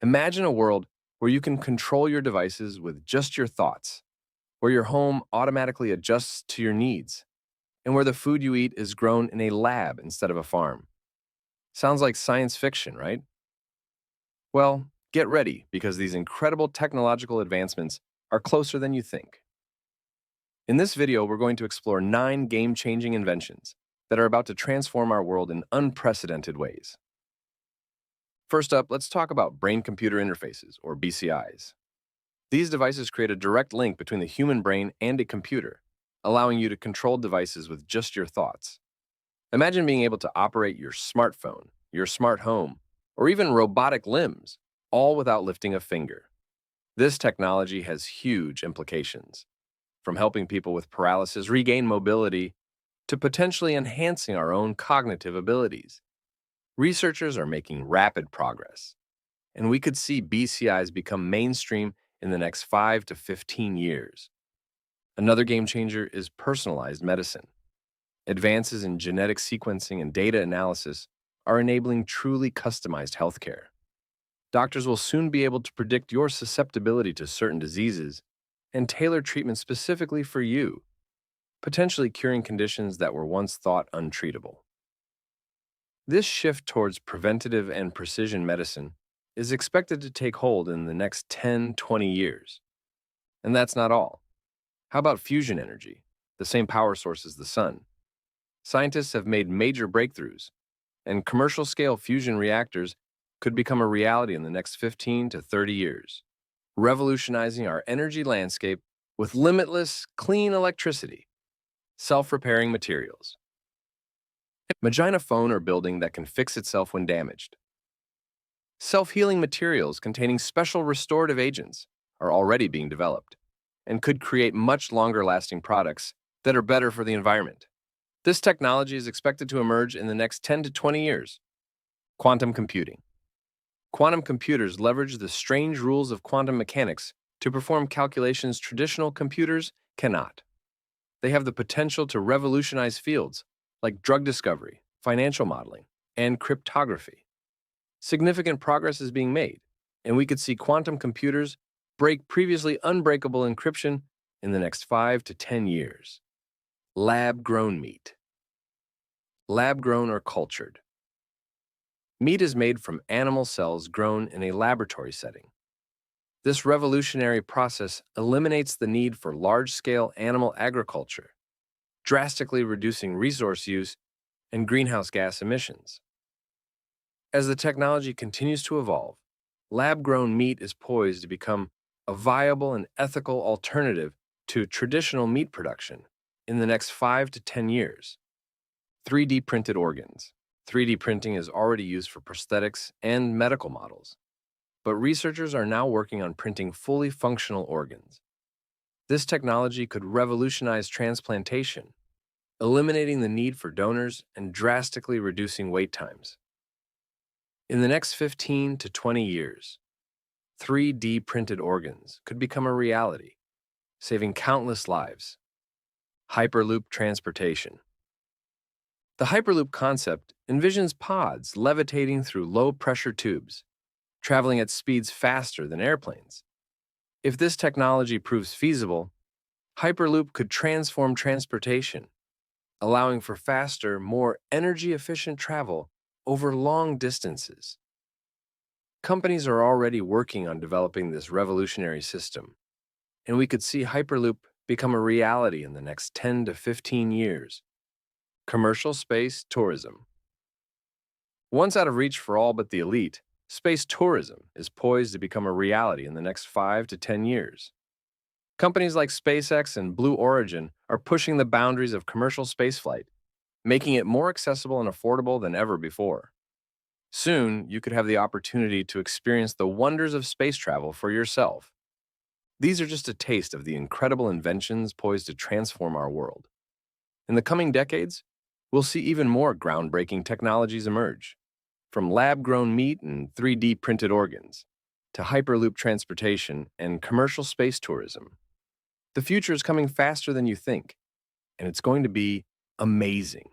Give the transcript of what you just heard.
Imagine a world where you can control your devices with just your thoughts, where your home automatically adjusts to your needs, and where the food you eat is grown in a lab instead of a farm. Sounds like science fiction, right? Well, get ready because these incredible technological advancements are closer than you think. In this video, we're going to explore 9 game-changing inventions that are about to transform our world in unprecedented ways. First up, let's talk about brain-computer interfaces, or BCIs. These devices create a direct link between the human brain and a computer, allowing you to control devices with just your thoughts. Imagine being able to operate your smartphone, your smart home, or even robotic limbs, all without lifting a finger. This technology has huge implications, from helping people with paralysis regain mobility to potentially enhancing our own cognitive abilities. Researchers are making rapid progress, and we could see BCIs become mainstream in the next 5 to 15 years. Another game changer is personalized medicine. Advances in genetic sequencing and data analysis are enabling truly customized healthcare. Doctors will soon be able to predict your susceptibility to certain diseases and tailor treatment specifically for you, potentially curing conditions that were once thought untreatable. This shift towards preventative and precision medicine is expected to take hold in the next 10-20 years. And that's not all. How about fusion energy, the same power source as the sun? Scientists have made major breakthroughs, and commercial-scale fusion reactors could become a reality in the next 15 to 30 years, revolutionizing our energy landscape with limitless, clean electricity, self-repairing materials. Imagine a phone or building that can fix itself when damaged. Self-healing materials containing special restorative agents are already being developed and could create much longer-lasting products that are better for the environment. This technology is expected to emerge in the next 10 to 20 years. Quantum computing. Quantum computers leverage the strange rules of quantum mechanics to perform calculations traditional computers cannot. They have the potential to revolutionize fields like drug discovery, financial modeling, and cryptography. Significant progress is being made, and we could see quantum computers break previously unbreakable encryption in the next 5 to 10 years. Lab-grown meat. Lab-grown or cultured. Meat is made from animal cells grown in a laboratory setting. This revolutionary process eliminates the need for large-scale animal agriculture, drastically reducing resource use and greenhouse gas emissions. As the technology continues to evolve, lab-grown meat is poised to become a viable and ethical alternative to traditional meat production in the next 5 to 10 years. 3D printed organs. 3D printing is already used for prosthetics and medical models, but researchers are now working on printing fully functional organs. This technology could revolutionize transplantation, eliminating the need for donors and drastically reducing wait times. In the next 15 to 20 years, 3D printed organs could become a reality, saving countless lives. Hyperloop Transportation. The Hyperloop concept envisions pods levitating through low-pressure tubes, traveling at speeds faster than airplanes. If this technology proves feasible, Hyperloop could transform transportation, allowing for faster, more energy-efficient travel over long distances. Companies are already working on developing this revolutionary system, and we could see Hyperloop become a reality in the next 10 to 15 years. Commercial space tourism. Once out of reach for all but the elite, space tourism is poised to become a reality in the next 5 to 10 years. Companies like SpaceX and Blue Origin are pushing the boundaries of commercial spaceflight, making it more accessible and affordable than ever before. Soon, you could have the opportunity to experience the wonders of space travel for yourself. These are just a taste of the incredible inventions poised to transform our world. In the coming decades, we'll see even more groundbreaking technologies emerge, from lab-grown meat and 3D printed organs, to Hyperloop transportation and commercial space tourism. The future is coming faster than you think, and it's going to be amazing.